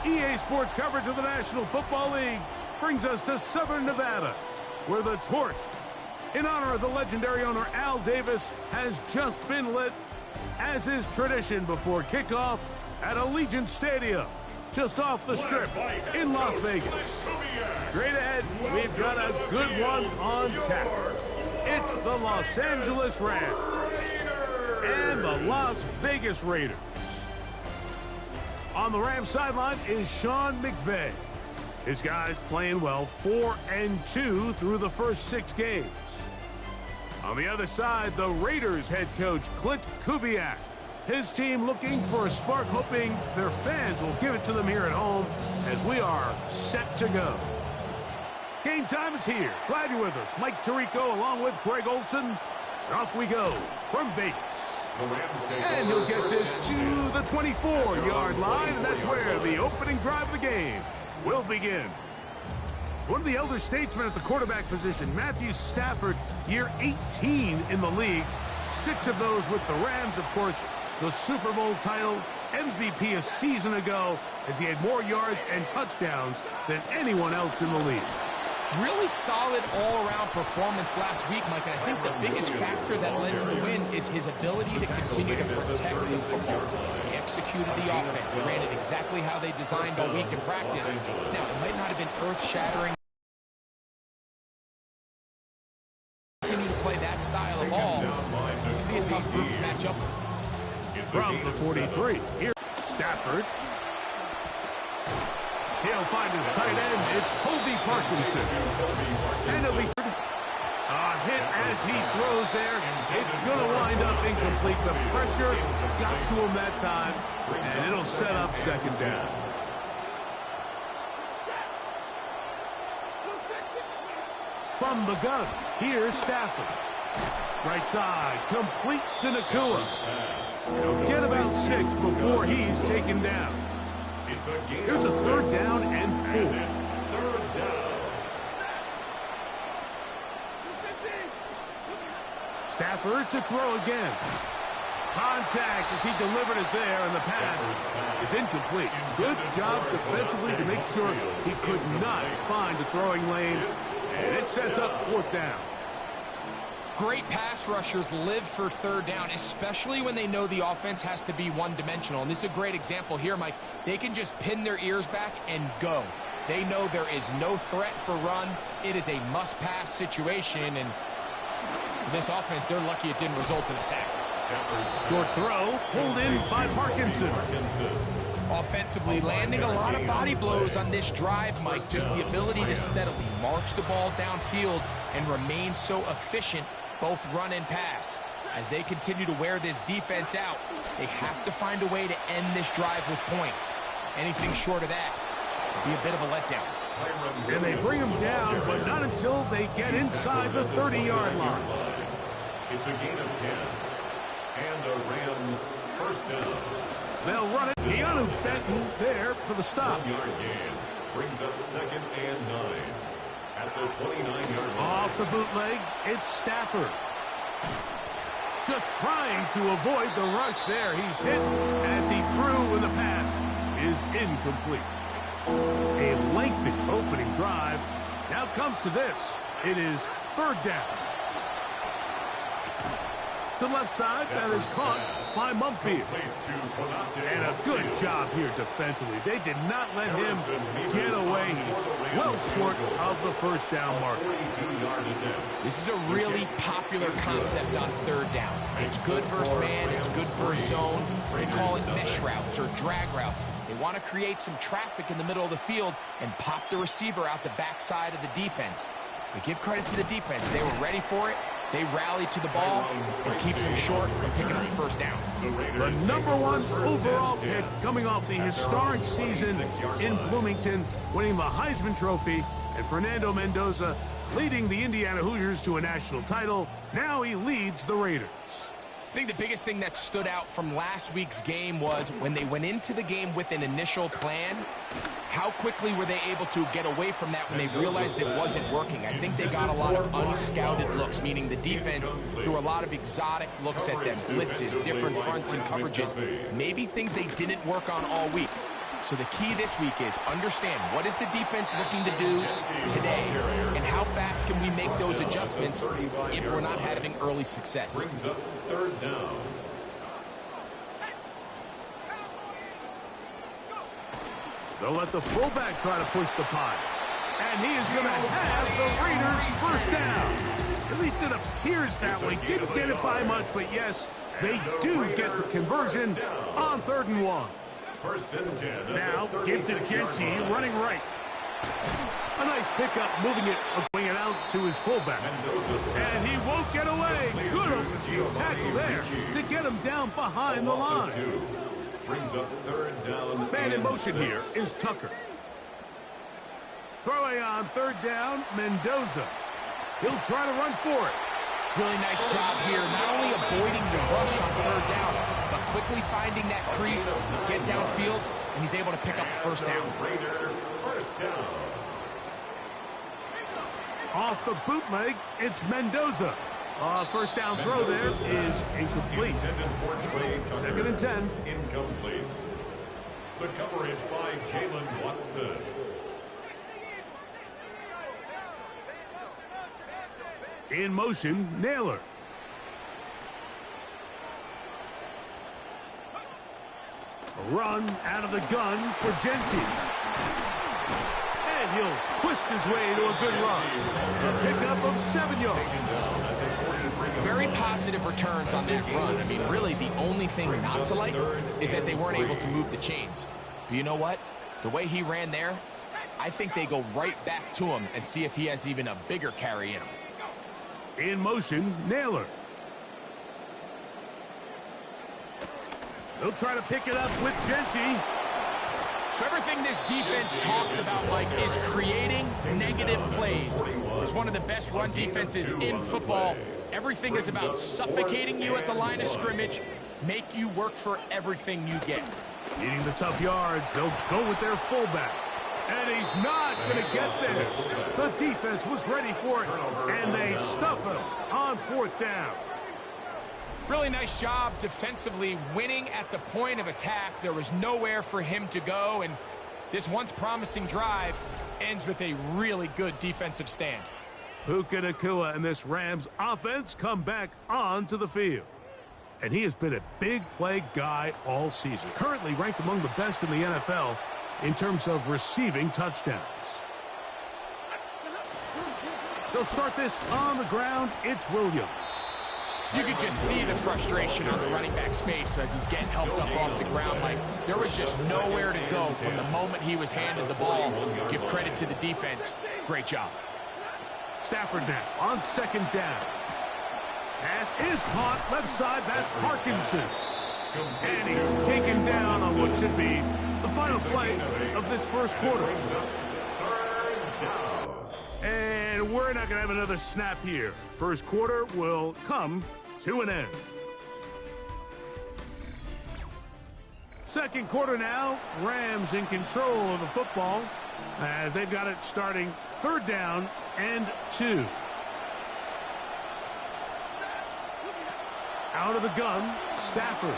EA Sports coverage of the National Football League brings us to Southern Nevada, where the torch, in honor of the legendary owner Al Davis, has just been lit, as is tradition before kickoff at Allegiant Stadium, just off the Strip in Las Vegas. Straight ahead, we've got a good one on tap. It's the Los Angeles Rams and the Las Vegas Raiders. On the Rams sideline is Sean McVay. His guys playing well, 4-2 through the first 6 games. On the other side, the Raiders head coach Clint Kubiak. His team looking for a spark, hoping their fans will give it to them here at home as we are set to go. Game time is here. Glad you're with us. Mike Tirico along with Greg Olson. And off we go from Vegas. And he'll get this to the 24-yard line, and that's where the opening drive of the game will begin. One of the elder statesmen at the quarterback position, Matthew Stafford, year 18 in the league. 6 of those with the Rams, of course, the Super Bowl title, MVP a season ago, as he had more yards and touchdowns than anyone else in the league. Really solid all-around performance last week, Mike, and I think the biggest factor that led to the win is his ability to continue to protect the football. He executed the offense, ran it exactly how they designed all week in practice. Now, it might not have been earth-shattering. Continue to play that style of ball. It's going to be a tough group to match up with. From the 43, here's Stafford. He'll find his tight end. It's Colby Parkinson. And it'll be a hit as he throws there. It's going to wind up incomplete. The pressure got to him that time, and it'll set up second down. From the gun, here's Stafford. Right side, complete to Nakua. He'll get about 6 before he's taken down. Here's a 3rd down and 4. Stafford to throw again. Contact as he delivered it there, and the pass is incomplete. Good job defensively to make sure he could not find a throwing lane, and it sets up 4th down. Great pass rushers live for 3rd down, especially when they know the offense has to be one-dimensional. And this is a great example here, Mike. They can just pin their ears back and go. They know there is no threat for run. It is a must-pass situation, and for this offense, they're lucky it didn't result in a sack. Short throw, pulled in by Parkinson. Offensively, landing a lot of body blows on this drive, Mike. Just the ability to steadily march the ball downfield and remain so efficient, both run and pass. As they continue to wear this defense out, they have to find a way to end this drive with points. Anything short of that would be a bit of a letdown. And they bring him down, but not until they get inside the 30-yard line. It's a gain of 10. And the Rams first down. They'll run it. Keanu Benton there for the stop. 1-yard gain brings up 2nd and 9. At the 29-yard line. Off the bootleg, it's Stafford. Just trying to avoid the rush there. He's hit as he threw, and the pass is incomplete. A lengthy opening drive. Now comes to this. It is 3rd down. To the left side, that is caught by Mumfield. And a good job here defensively. They did not let him get away. He's well short of the 1st down marker. This is a really popular concept on 3rd down. It's good versus man, it's good versus zone. They call it mesh routes or drag routes. They want to create some traffic in the middle of the field and pop the receiver out the backside of the defense. But give credit to the defense. They were ready for it. They rallied to the ball and keeps them short from picking up the 1st down. The #1 overall pick coming off the historic season in Bloomington, winning the Heisman Trophy, and Fernando Mendoza leading the Indiana Hoosiers to a national title. Now he leads the Raiders. I think the biggest thing that stood out from last week's game was when they went into the game with an initial plan, how quickly were they able to get away from that when they realized it wasn't working? I think they got a lot of unscouted looks, meaning the defense threw a lot of exotic looks at them, blitzes, different fronts and coverages, maybe things they didn't work on all week. So the key this week is understand what is the defense looking to do today, and how fast can we make those adjustments if we're not having early success. Brings up third down. They'll let the fullback try to push the punt. And he is going to have the Raiders first down. At least it appears that way. Didn't get it by much, but yes, they do get the conversion on 3rd and 1. First and 10. Now gives it Genty running right. A nice pickup, moving it out to his fullback. And he won't get away. Good open tackle there to get him down behind the line. Brings up 3rd down. Man in motion here is Tucker. Throwing on 3rd down, Mendoza. He'll try to run for it. Really nice job here, not only avoiding the rush on 3rd down, but quickly finding that crease, get downfield, and he's able to pick up the first down. First down. Off the bootleg, it's Mendoza. First down throw there is incomplete. 2nd and 10. Incomplete. The coverage by Jalen Watson. In motion, Naylor. A run out of the gun for Genty. And he'll twist his way to a good run. A pickup of 7 yards. Very positive returns on that run. I mean, really, the only thing not to like is that they weren't able to move the chains. But you know what? The way he ran there, I think they go right back to him and see if he has even a bigger carry in him. In motion, Naylor. They'll try to pick it up with Genty. So everything this defense talks about, Mike, is creating negative plays. It's one of the best run defenses in football. Everything is about suffocating you at the line of scrimmage, make you work for everything you get. Needing the tough yards, they'll go with their fullback. And he's not going to get there. The defense was ready for it, and they stuff him on 4th down. Really nice job defensively winning at the point of attack. There was nowhere for him to go, and this once promising drive ends with a really good defensive stand. Puka Nacua and this Rams offense come back onto the field. And he has been a big play guy all season. Currently ranked among the best in the NFL in terms of receiving touchdowns. They'll start this on the ground. It's Williams. You could just see the frustration on the running back's face as he's getting helped up off the ground. Like, there was just nowhere to go from the moment he was handed the ball. Give credit to the defense. Great job. Stafford now on 2nd down. Pass is caught left side. That's Parkinson. And he's taken down on what should be the final play of this first quarter. And we're not going to have another snap here. First quarter will come to an end. Second quarter now. Rams in control of the football as they've got it starting 3rd down and 2. Out of the gun, Stafford.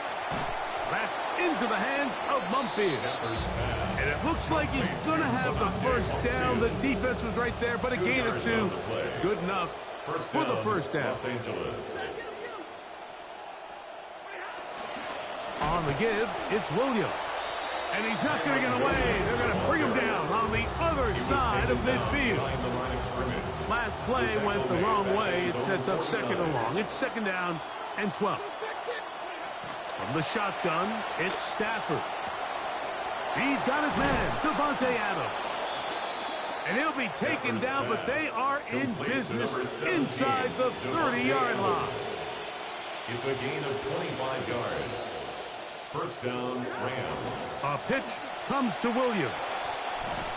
That's into the hands of Mumfield. And it looks like he's going to have the first down. The defense was right there, but a gain of 2. Good enough for the first down. Los Angeles. On the give, it's Williams. And he's not going to get away. They're going to bring him down on the other side of midfield. Last play went the wrong way. It sets up 2nd and long. It's 2nd down and 12. From the shotgun, it's Stafford. He's got his man, Devontae Adams. And he'll be taken down, but they are in business inside the 30-yard line. It's a gain of 25 yards. First down, Rams. A pitch comes to Williams.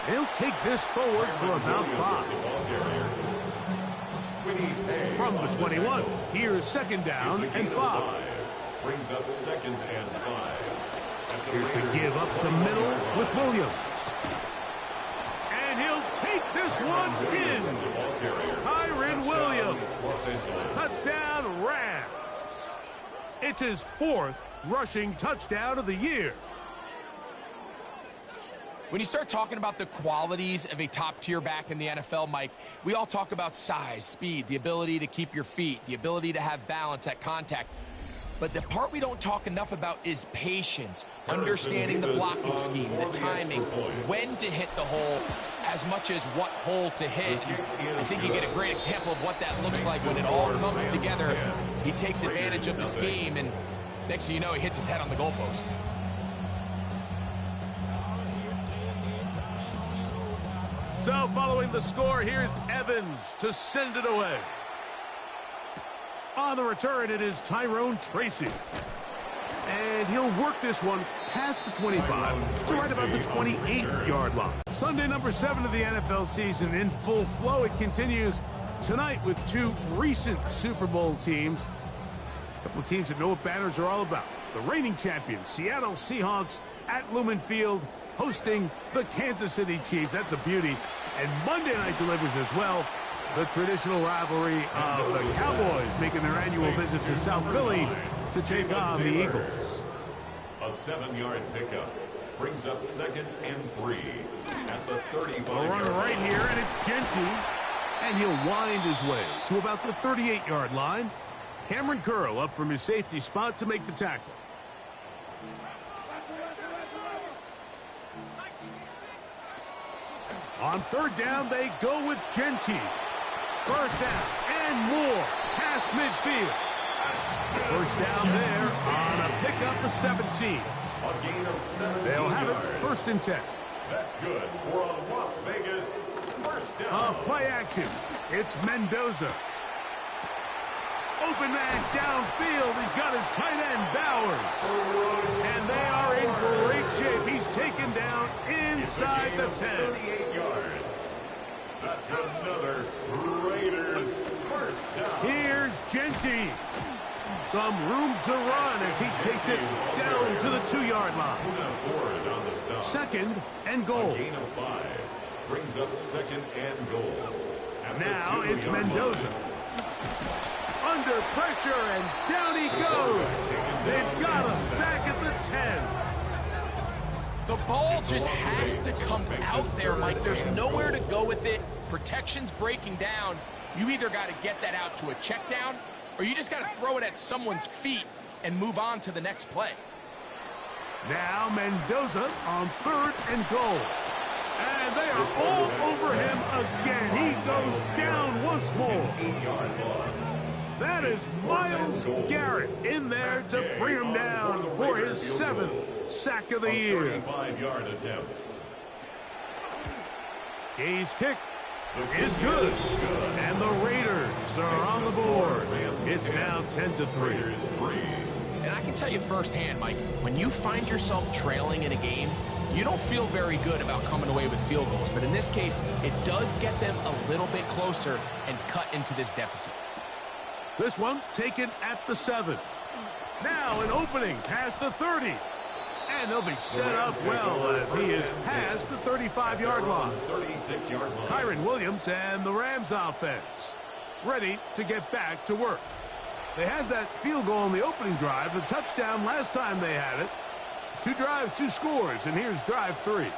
He'll take this forward for about 5. From the 21, here's 2nd down and 5. Brings up 2nd and 5. Here's the give up the middle with Williams. And he'll take this one in. Kyren Williams. Touchdown, Rams. It's his 4th rushing touchdown of the year. When you start talking about the qualities of a top-tier back in the NFL, Mike, we all talk about size, speed, the ability to keep your feet, the ability to have balance at contact. But the part we don't talk enough about is patience, understanding the blocking scheme, the timing, when to hit the hole, as much as what hole to hit. And I think you get a great example of what that looks like when it all comes together. He takes advantage of the scheme, and next thing you know, he hits his head on the goalpost. So following the score, here's Evans to send it away. On the return, it is Tyrone Tracy. And he'll work this one past the 25 to right about the 28-yard line. Sunday, number 7 of the NFL season in full flow. It continues tonight with two recent Super Bowl teams. A couple of teams that know what banners are all about. The reigning champions, Seattle Seahawks at Lumen Field, hosting the Kansas City Chiefs. That's a beauty. And Monday night delivers as well. The traditional rivalry of the Cowboys making their annual visit to South Philly to take on the Eagles. A 7-yard pickup brings up 2nd and 3 at the 35-yard line. A run right here, and it's Genty. And he'll wind his way to about the 38-yard line. Cameron Curl up from his safety spot to make the tackle. On 3rd down, they go with Genty. 1st down and more past midfield. First down there on a pickup of 17. A gain of 17 They'll have yards. it 1st and 10. That's good for a Las Vegas 1st down. Off play action. It's Mendoza. Open man downfield. He's got his tight end Bowers. And they are in great shape. He's taken down inside the 10. 38 yards. That's another Raiders 1st down. Here's Genty. Some room to run as he takes it down to the 2-yard line. 2nd and goal. A gain of 5 brings up 2nd and goal. Now it's Mendoza. Under pressure, and down he goes. They've got him back at the 10. The ball just has to come out there, Mike. There's nowhere to go with it. Protection's breaking down. You either got to get that out to a check down, or you just got to throw it at someone's feet and move on to the next play. Now Mendoza on 3rd and goal. And they are all over him again. He goes down once more. 8-yard loss. That is Myles Garrett in there to bring him down for his 7th sack of the year. 35-yard attempt. Gay's kick is good. And the Raiders are on the board. It's now 10-3. And I can tell you firsthand, Mike, when you find yourself trailing in a game, you don't feel very good about coming away with field goals. But in this case, it does get them a little bit closer and cut into this deficit. This one taken at the 7. Now an opening past the 30. And they'll be set up well as he is past the 35-yard line. 36-yard line. Kyron Williams and the Rams offense ready to get back to work. They had that field goal in the opening drive, the touchdown last time they had it. 2 drives, 2 scores, and here's drive 3.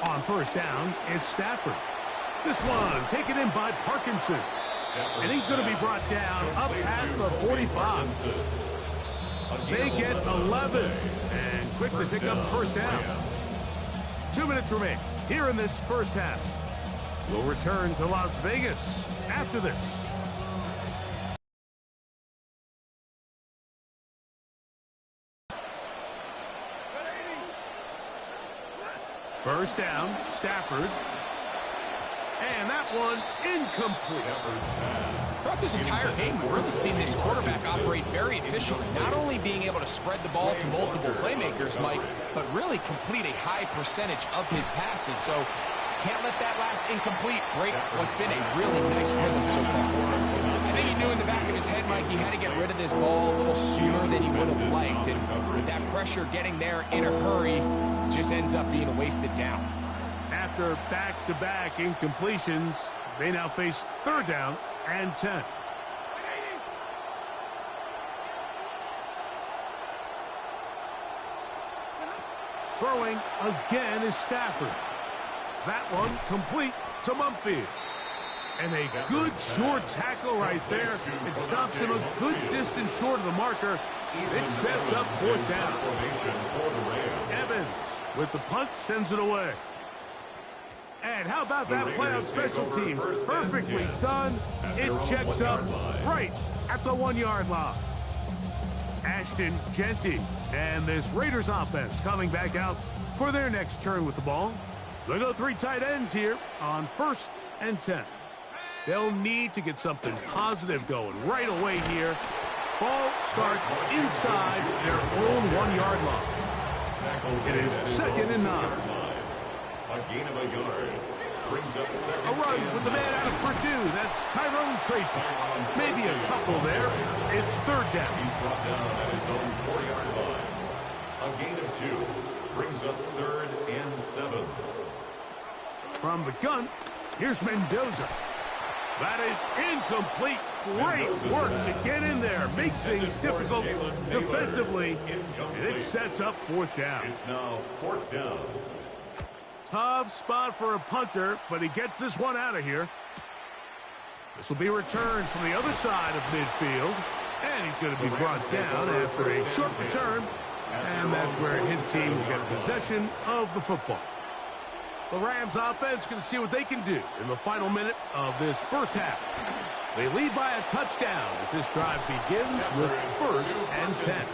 On 1st down, it's Stafford. This one taken in by Parkinson. And he's going to be brought down up past the 45. They get 11 and quickly pick up 1st down. 2 minutes remain here in this 1st half. We'll return to Las Vegas after this. First down, Stafford. And that one incomplete. Throughout this entire game, we've really seen this quarterback operate very efficiently, not only being able to spread the ball to multiple playmakers, Mike, but really complete a high percentage of his passes. So can't let that last incomplete break what's been a really nice rhythm so far. I think he knew in the back of his head, Mike, he had to get rid of this ball a little sooner than he would have liked. And with that pressure getting there in a hurry, just ends up being a wasted down. After back-to-back incompletions, they now face 3rd down and 10. Throwing again is Stafford. That one complete to Mumfield. And a good short tackle right there. It stops him a good distance short of the marker. It sets up fourth down. Evans with the punt sends it away. And how about that play on special teams? Perfectly done. It checks up right at the 1-yard line. Ashton Genty and this Raiders offense coming back out for their next turn with the ball. They'll go 3 tight ends here on 1st and 10. They'll need to get something positive going right away here. Ball starts inside their own 1-yard line. It is 2nd and 9. A gain of a yard. Brings up second. A run with the man out of Purdue. That's Tyrone Tracy. Maybe a couple there. It's 3rd down. He's brought down at his own 4-yard line. A gain of 2. Brings up 3rd and 7. From the gun, here's Mendoza. That is incomplete. Great work to get in there. Make things difficult defensively. And it sets up 4th down. It's now 4th down. Tough spot for a punter, but he gets this one out of here. This will be returned from the other side of midfield. And he's going to be brought down after a short return. And that's where his team will get possession of the football. The Rams offense going to see what they can do in the final minute of this first half. They lead by a touchdown as this drive begins with 1st and 10.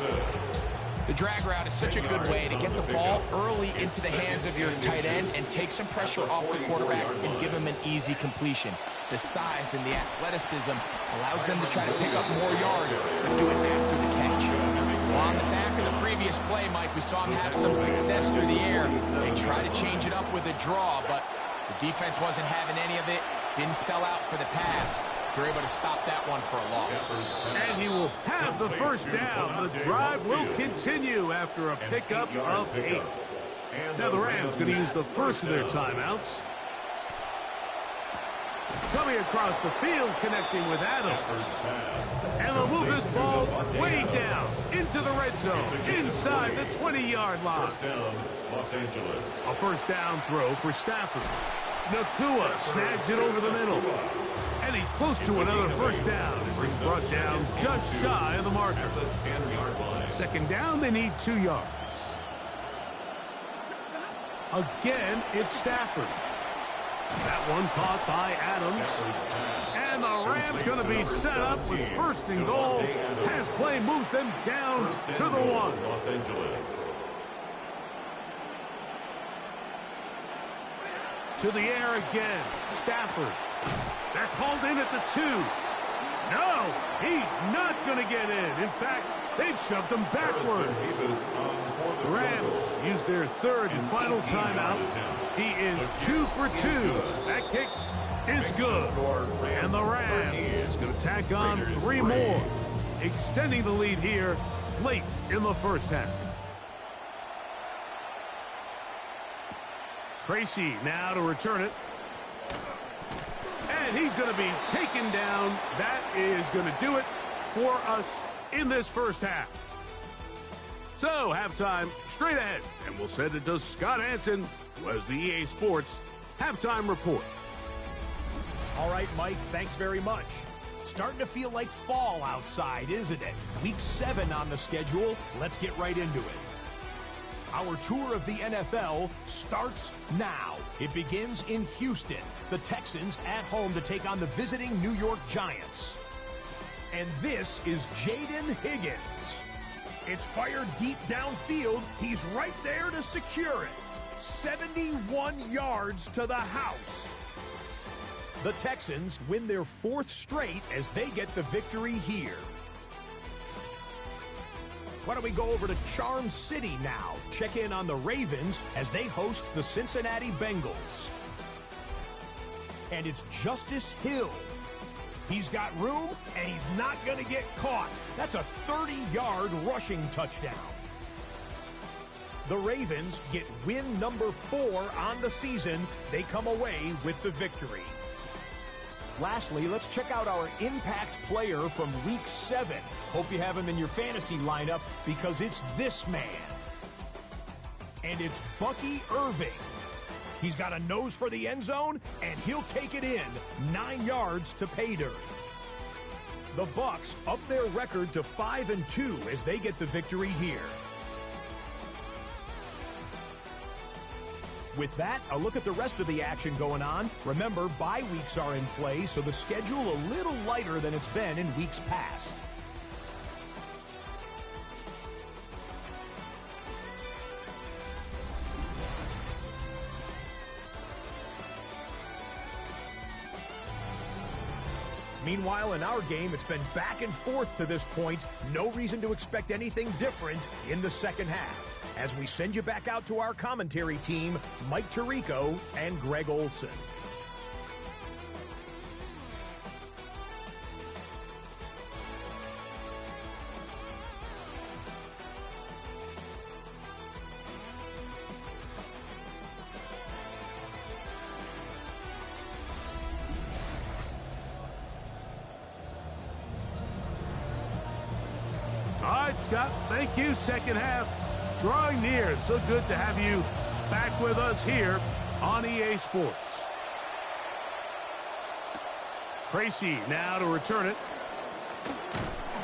The drag route is such a good way to get the ball early into the hands of your tight end and take some pressure off the quarterback and give him an easy completion. The size and the athleticism allows them to try to pick up more yards, but do it after the catch. Well, on the back of the previous play, Mike, we saw him have some success through the air. They tried to change it up with a draw, but the defense wasn't having any of it. Didn't sell out for the pass. They're able to stop that one for a loss. And he will have the 1st down. The drive will continue after a pickup of 8. Now the Rams going to use the first of their timeouts. Coming across the field, connecting with Adams. And they'll move this ball way down into the red zone, inside the 20-yard line. Los Angeles. A 1st down throw for Stafford. Nakua snags it over the middle. And he's close to another 1st down. He's brought down just shy of the marker. 2nd down, they need 2 yards. Again, it's Stafford. That one caught by Adams. And the Rams going to be set up with 1st and goal as play moves them down to the 1. Los Angeles. To the air again. Stafford. That's hauled in at the 2. No, he's not going to get in. In fact, they've shoved him backwards. The Rams use their 3rd and final timeout. He is 2 for 2. That kick is good. And the Rams going to tack on 3 more, extending the lead here late in the first half. Tracy now to return it. And he's going to be taken down. That is going to do it for us in this first half. So, halftime straight ahead. And we'll send it to Scott Hansen, who has the EA Sports Halftime Report. All right, Mike, thanks very much. Starting to feel like fall outside, isn't it? Week 7 on the schedule. Let's get right into it. Our tour of the NFL starts now. It begins in Houston. The Texans at home to take on the visiting New York Giants. And this is Jaden Higgins. It's fired deep downfield. He's right there to secure it. 71 yards to the house. The Texans win their 4th straight as they get the victory here. Why don't we go over to Charm City now? Check in on the Ravens as they host the Cincinnati Bengals. And it's Justice Hill. He's got room, and he's not going to get caught. That's a 30-yard rushing touchdown. The Ravens get win number 4 on the season. They come away with the victory. Lastly, let's check out our impact player from Week 7. Hope you have him in your fantasy lineup because it's this man. And it's Bucky Irving. He's got a nose for the end zone, and he'll take it in 9 yards to pay dirt. The Bucs up their record to 5-2 as they get the victory here. With that, a look at the rest of the action going on. Remember, bye weeks are in play, so the schedule a little lighter than it's been in weeks past. Meanwhile, in our game, it's been back and forth to this point. No reason to expect anything different in the second half. As we send you back out to our commentary team, Mike Tirico and Greg Olson. All right, Scott, thank you. Second half drawing near. So good to have you back with us here on EA Sports. Tracy now to return it.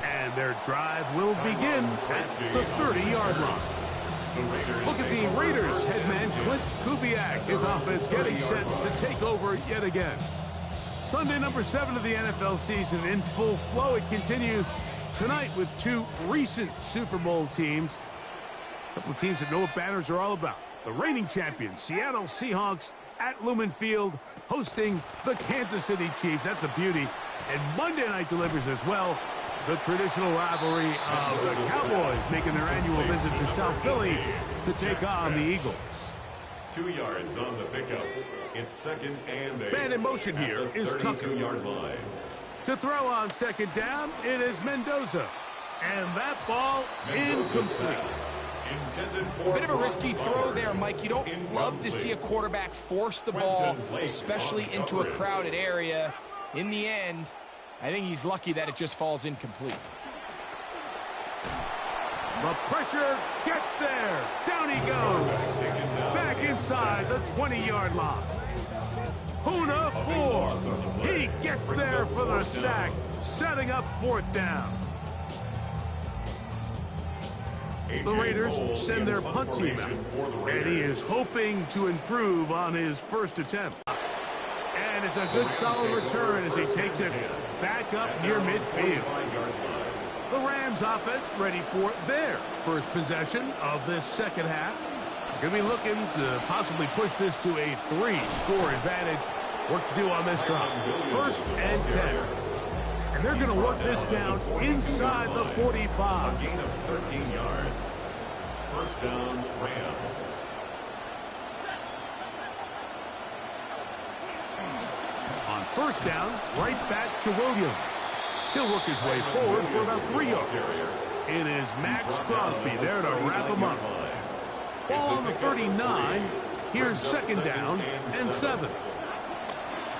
And their drive will begin at the 30-yard line. Look at the Raiders head man Clint Kubiak. His offense getting set to take over yet again. Sunday number 7 of the NFL season in full flow. It continues tonight with two recent Super Bowl teams. A couple of teams that know what banners are all about. The reigning champions, Seattle Seahawks at Lumen Field, hosting the Kansas City Chiefs. That's a beauty. And Monday night delivers as well. The traditional rivalry of the Cowboys making their annual visit to South Philly to take on the Eagles. 2 yards on the pickup. It's second and 8. Man in motion here is Tucker. 32-yard line. To throw on second down, it is Mendoza. And that ball incomplete. A bit of a risky throw there, Mike. You don't love to see a quarterback force the ball, especially into a crowded area. In the end, I think he's lucky that it just falls incomplete. The pressure gets there. Down he goes. Back inside the 20-yard line. Huna 4. He gets there for the sack, setting up fourth down. The Raiders send their punt team out, and he is hoping to improve on his first attempt. And it's a good solid return as he takes it back up near midfield. The Rams offense ready for their first possession of this second half. Going to be looking to possibly push this to a 3-score advantage. Work to do on this drive. First and 10. And they're going to work this down inside the 45. A gain of 13 yards. First down, Rams. On first down, right back to Williams. He'll work his way forward for about 3 yards. It is Max Crosby there to wrap him up. Ball on the 39. Here's second down and 7.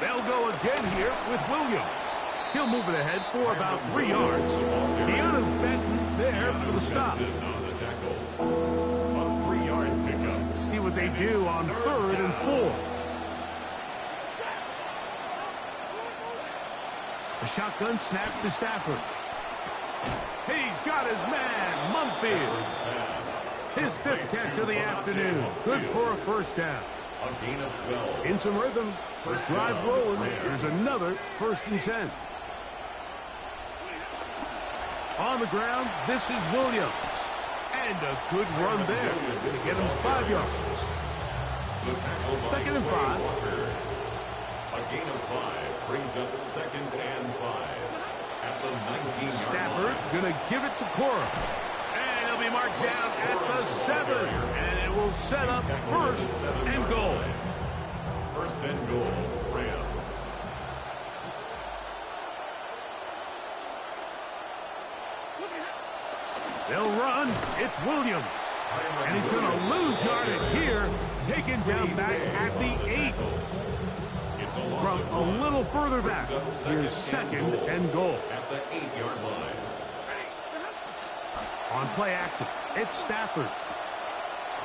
They'll go again here with Williams. He'll move it ahead for about 3 yards. Keanu Benton there for the stop. On the tackle. A 3-yard pickup. See what they do on 3rd and 4. A shotgun snap to Stafford. He's got his man, Mumfield. His 5th catch of the afternoon. Good for a first down. A gain of 12. In some rhythm. Drive rolling. There's another first and 10. On the ground, this is Williams. And a good run there to get him 5 yards. Second and 5. A gain of 5 brings up second and 5. At the 19-yard Stafford going to give it to Cora. And he'll be marked down at the 7. And it will set up first and goal. First and goal, Rams. They'll run. It's Williams. And he's going to lose yardage here. Taken down back at the 8. From a little further back, here's second and goal. At the 8-yard line. On play action, it's Stafford.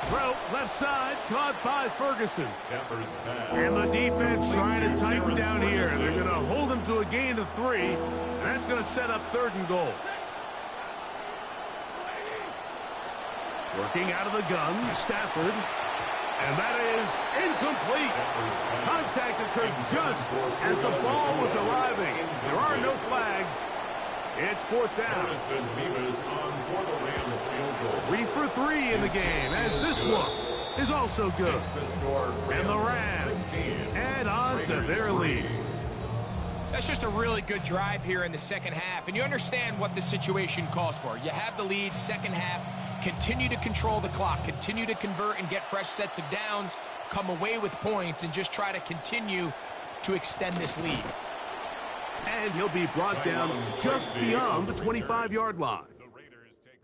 Throw left side, caught by Ferguson. Stafford's pass. And the defense trying to tighten down here. They're going to hold him to a gain of 3, and that's going to set up 3rd and goal. Working out of the gun, Stafford. And that is incomplete. Contact occurred just as the ball was arriving. There are no flags. It's 4th down. 3 for 3 in the game, as this one is also good. And the Rams add on to their lead. That's just a really good drive here in the second half, and you understand what the situation calls for. You have the lead, second half, continue to control the clock, continue to convert and get fresh sets of downs, come away with points, and just try to continue to extend this lead. And he'll be brought down just beyond the 25-yard line.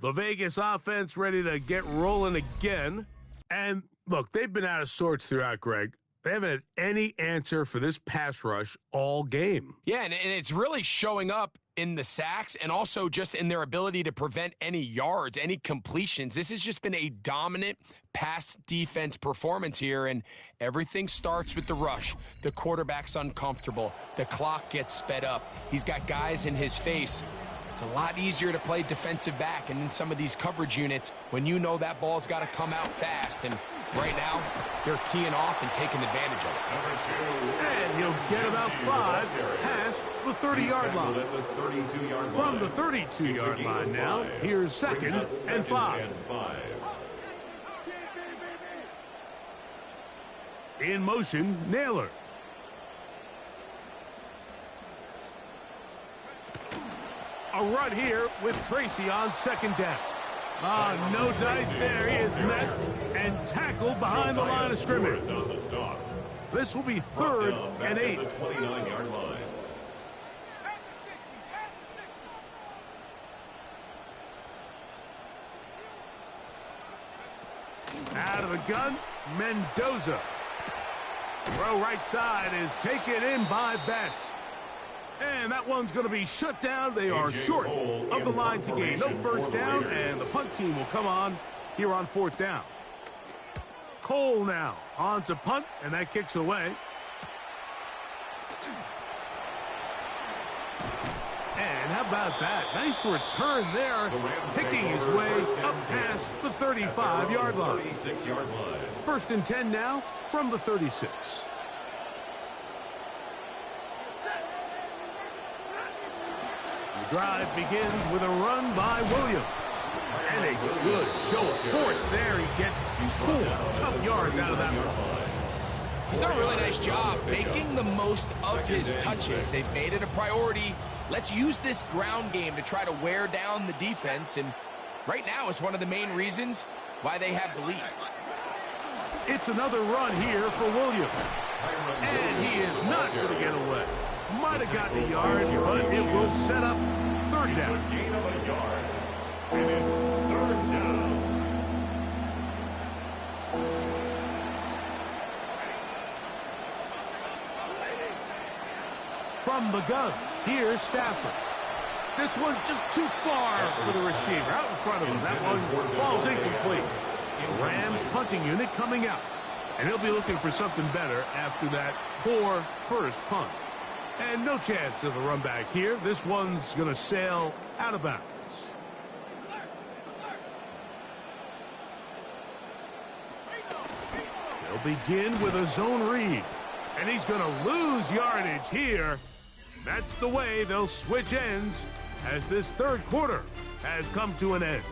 The Vegas offense ready to get rolling again. And look, they've been out of sorts throughout, Greg. They haven't had any answer for this pass rush all game. Yeah, and it's really showing up in the sacks and also just in their ability to prevent any yards, any completions. This has just been a dominant pass defense performance here, and everything starts with the rush. The quarterback's uncomfortable. The clock gets sped up. He's got guys in his face. It's a lot easier to play defensive back and in some of these coverage units when you know that ball's got to come out fast. And right now, they're teeing off and taking advantage of it. And he'll get about 5 past the 30-yard line. From the 32-yard line now, here's 2nd and 5. In motion, Naylor. A run here with Tracy on 2nd down. No dice there. He is met and tackled behind the line of scrimmage. This will be 3rd and 8. Out of the gun, Mendoza. Throw right side is taken in by Best. And that one's going to be shut down. They are short of the line to gain. No first down, and the punt team will come on here on 4th down. Cole now on to punt, and that kicks away. And how about that? Nice return there, picking his way up past the 35-yard line. 1st and 10 now from the 36. The drive begins with a run by Williams. And a good show of force there. He gets 4 tough yards out of that one. He's done a really nice job making the most of his touches. They've made it a priority. Let's use this ground game to try to wear down the defense. And right now it's one of the main reasons why they have the lead. It's another run here for Williams. And he is not going to get away. Might have gotten a yard, but it will set up 3rd down. It's a gain of a yard. And it's 3rd down. From the gun, here's Stafford. This one just too far for the receiver. Out in front of him. That one falls incomplete. The Rams punting unit coming out. And he'll be looking for something better after that poor first punt. And no chance of a run back here. This one's going to sail out of bounds. They'll begin with a zone read. And he's going to lose yardage here. That's the way they'll switch ends as this 3rd quarter has come to an end.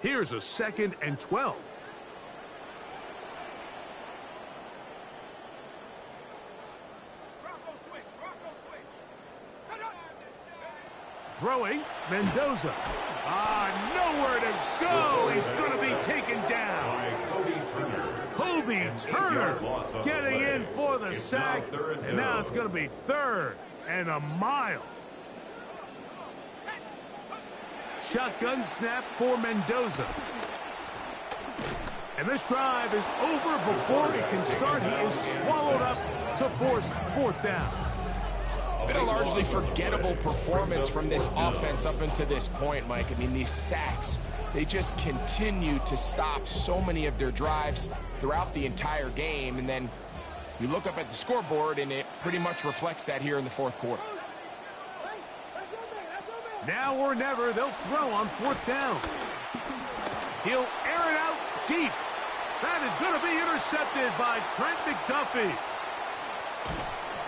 Here's a 2nd and 12. Throwing, Mendoza. Nowhere to go. He's going to be taken down. Kobe Turner getting in for the sack. And now it's going to be 3rd and a mile. Shotgun snap for Mendoza. And this drive is over before it can start. He is swallowed up to force fourth down. Been a largely forgettable performance from this offense up until this point, Mike. I mean, these sacks, they just continue to stop so many of their drives throughout the entire game. And then you look up at the scoreboard, and it pretty much reflects that here in the fourth quarter. Now or never, they'll throw on fourth down. He'll air it out deep. That is going to be intercepted by Trent McDuffie.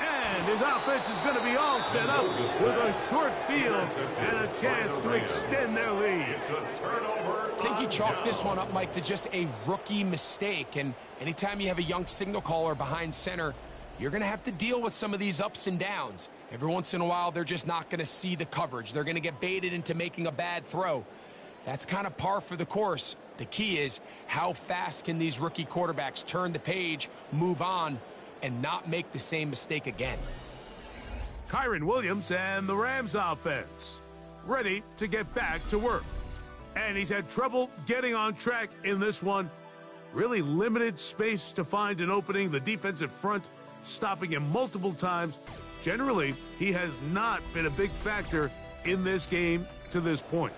And his offense is going to be all set up with a short field and a chance to extend their lead. I think he chalked this one up, Mike, to just a rookie mistake. And anytime you have a young signal caller behind center, you're going to have to deal with some of these ups and downs. Every once in a while, they're just not going to see the coverage. They're going to get baited into making a bad throw. That's kind of par for the course. The key is how fast can these rookie quarterbacks turn the page, move on, and not make the same mistake again. Kyren Williams and the Rams offense ready to get back to work. And he's had trouble getting on track in this one. Really limited space to find an opening. The defensive front stopping him multiple times. Generally, he has not been a big factor in this game to this point.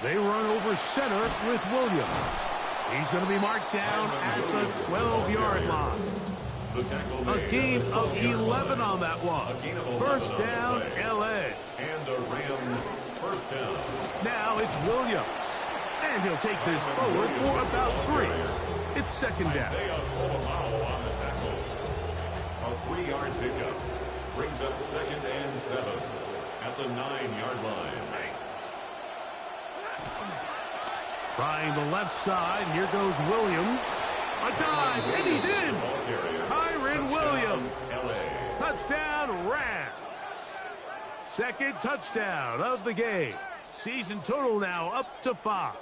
They run over center with Williams. He's going to be marked down at the 12-yard line. A gain of 11 on that one. First down, L.A. And the Rams first down. Now it's Williams. And he'll take this forward for about 3. It's second down. A 3-yard pickup brings up second and 7 at the 9-yard line. Trying the left side. Here goes Williams. A dive, and he's in. Kyren Williams. Touchdown, Rams. Second touchdown of the game. Season total now up to 5.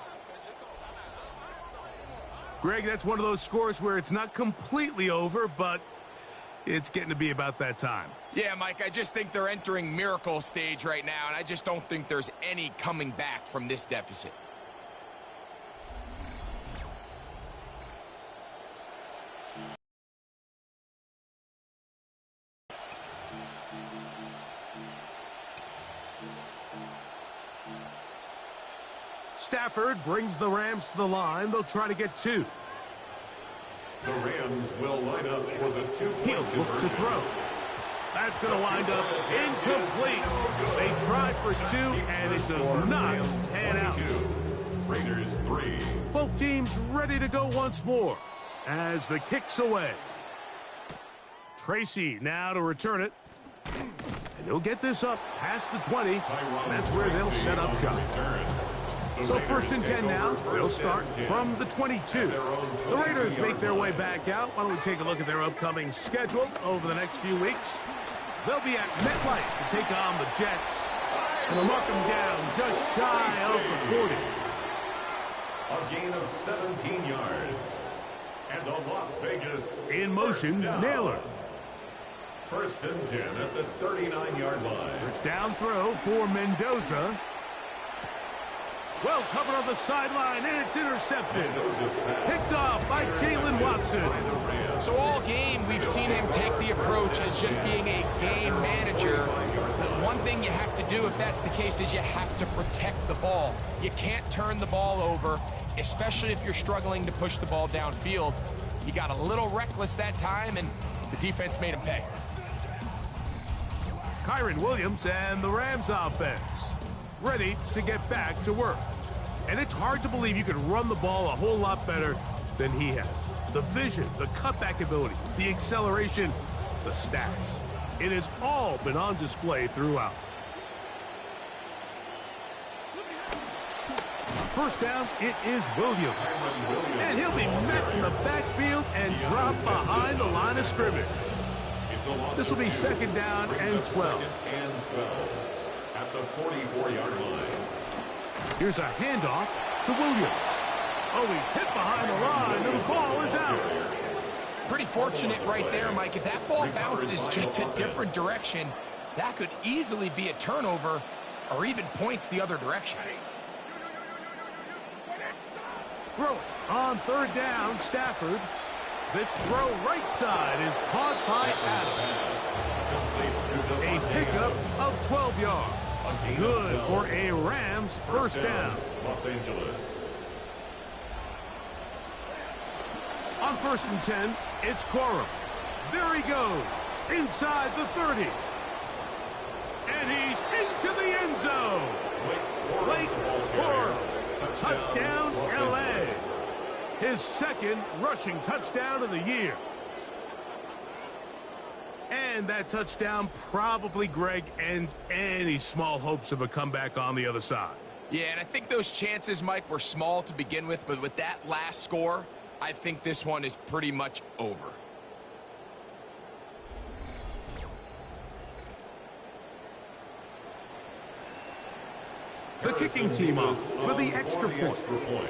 Greg, that's one of those scores where it's not completely over, but it's getting to be about that time. Yeah, Mike, I just think they're entering miracle stage right now, and I just don't think there's any coming back from this deficit. Stafford brings the Rams to the line. They'll try to get 2. The Rams will line up for the 2-point He'll look to throw. That's going to wind up incomplete. They try for 2, and it does not pan out. Raiders 3. Both teams ready to go once more as the kick's away. Tracy now to return it. And he'll get this up past the 20. That's where they'll set up shop. So first and 10 now. They'll start from the 22. The Raiders make their way back out. Why don't we take a look at their upcoming schedule over the next few weeks. They'll be at MetLife to take on the Jets. And they'll mark them down just shy of the 40. A gain of 17 yards. And the Las Vegas in motion, Naylor. First and 10 at the 39-yard line. First down throw for Mendoza. Well covered on the sideline, and it's intercepted. Picked off by Jalen Watson. So all game, we've seen him take the approach as just being a game manager. But one thing you have to do if that's the case is you have to protect the ball. You can't turn the ball over, especially if you're struggling to push the ball downfield. He got a little reckless that time, and the defense made him pay. Kyren Williams and the Rams offense ready to get back to work. And it's hard to believe you could run the ball a whole lot better than he has. The vision, the cutback ability, the acceleration, the stats. It has all been on display throughout. First down, it is Williams. And he'll be met in the backfield and dropped behind the line of scrimmage. This will be second down and 12. At the 44-yard line. Here's a handoff to Williams. Oh, he's hit behind the line, and the ball is out. Pretty fortunate right there, Mike. If that ball bounces just a different direction, That could easily be a turnover or even points the other direction. Throw on third down, Stafford. This throw right side is caught by Adams. A pickup of 12 yards. Good for a Rams first down. Los Angeles. On 1st and 10, it's Corum. There he goes, inside the 30. And he's into the end zone. Blake Corum. Touchdown, L.A. His second rushing touchdown of the year. And that touchdown probably, Greg, ends any small hopes of a comeback on the other side. Yeah, and I think those chances, Mike, were small to begin with, but with that last score, I think this one is pretty much over. The kicking team off for the extra point.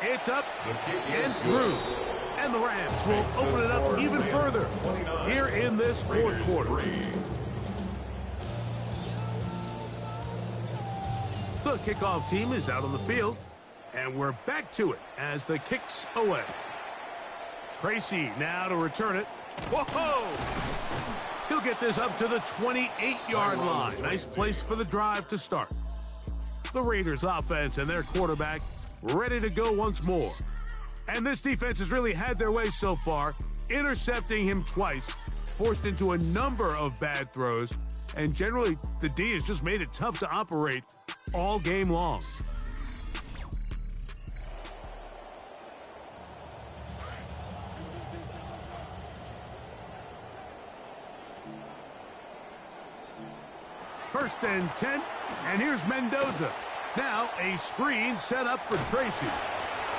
It's up and through. And the Rams will open it up even further here in this fourth quarter. The kickoff team is out on the field, and we're back to it as the kick's away. Tracy now to return it. Whoa! He'll get this up to the 28-yard line. Nice place for the drive to start. The Raiders offense and their quarterback ready to go once more. And this defense has really had their way so far, intercepting him twice, forced into a number of bad throws, and generally the D has just made it tough to operate all game long. First and 10, and here's Mendoza. Now a screen set up for Tracy,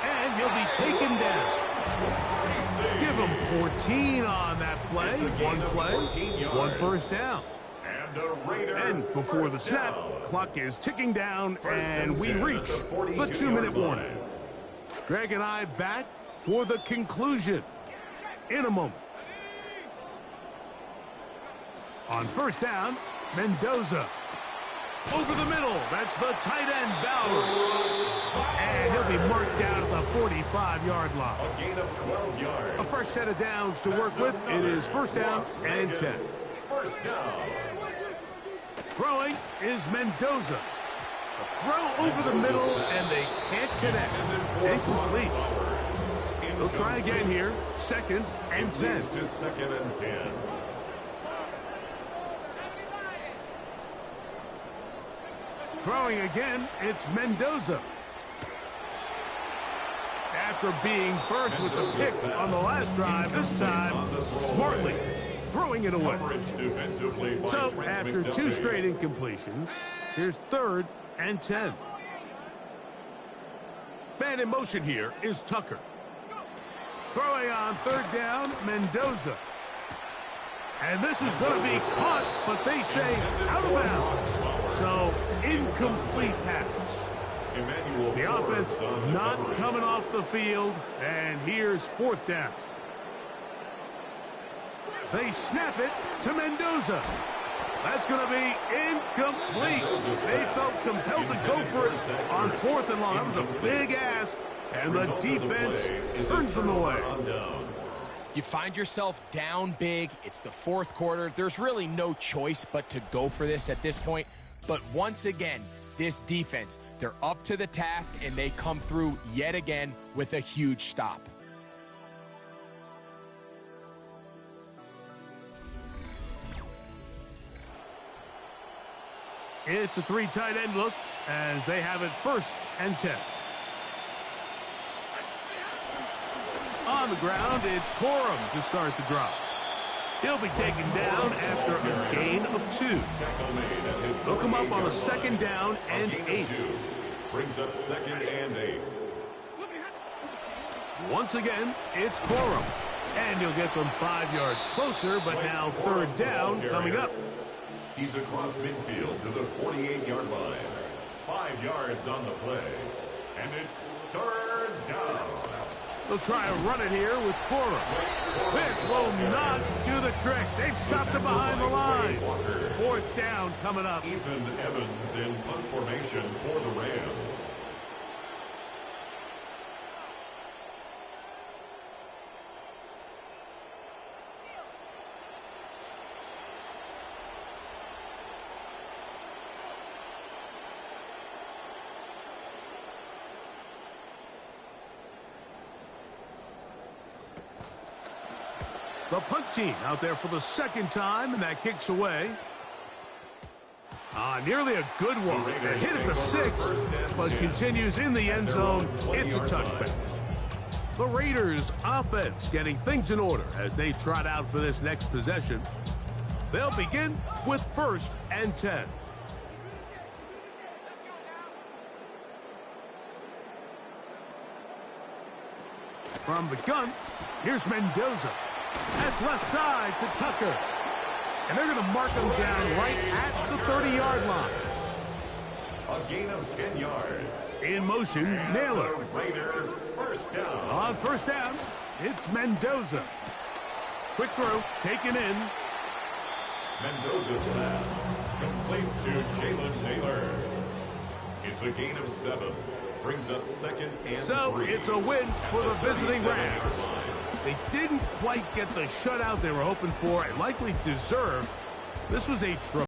and he'll be taken down. Give him 14 on that play. One play, one first down. And before the snap, clock is ticking down, and we reach the 2-minute warning. Greg and I back for the conclusion in a moment. On first down, Mendoza. Over the middle, that's the tight end, Bowers. And he'll be marked down at the 45-yard line. A gain of 12 yards. A fresh set of downs to work with. It is first down and 10. First down. Throwing is Mendoza. A throw over the middle, and they can't connect. It's incomplete. They'll try again here. Second and 10. To second and 10. Throwing again, it's Mendoza. After being burnt with the pick on the last drive, this time smartly throwing it away. So after two straight incompletions, here's third and 10. Man in motion here is Tucker. Throwing on third down, Mendoza. And this is going to be caught, but they say out of bounds. So, incomplete pass. The offense not coming off the field, and here's fourth down. They snap it to Mendoza. That's going to be incomplete. They felt compelled to go for it on fourth and long. That was a big ask, and the defense turns them away. You find yourself down big. It's the fourth quarter. There's really no choice but to go for this at this point. But once again, this defense, they're up to the task, and they come through yet again with a huge stop. It's a three tight end look as they have it first and 10. On the ground, it's Corum to start the drive. He'll be taken down after a gain of 2. They'll come up on a second down and 8. Brings up second and 8. Once again, it's Corum. And he'll get them 5 yards closer, but now third down coming up. He's across midfield to the 48-yard line. 5 yards on the play. And it's third down. They'll try to run it here with Corum. This will not do the trick. They've stopped it behind the line. Fourth down coming up. Ethan Evans in punt formation for the Rams. The punt team out there for the second time, and that kicks away. Nearly a good one. A hit at the 6, but continues in the end zone. It's a touchback. The Raiders offense getting things in order as they trot out for this next possession. They'll begin with 1st and 10. From the gun, here's Mendoza. That's left side to Tucker. And they're going to mark him down right at the 30-yard line. A gain of 10 yards. In motion, Naylor. Raider, first down. On first down, it's Mendoza. Quick throw, taken in. Mendoza's pass completes to Jalen Naylor. It's a gain of 7. Brings up 2nd and 3. So it's a win for the visiting Rams. They didn't quite get the shutout they were hoping for and likely deserved. This was a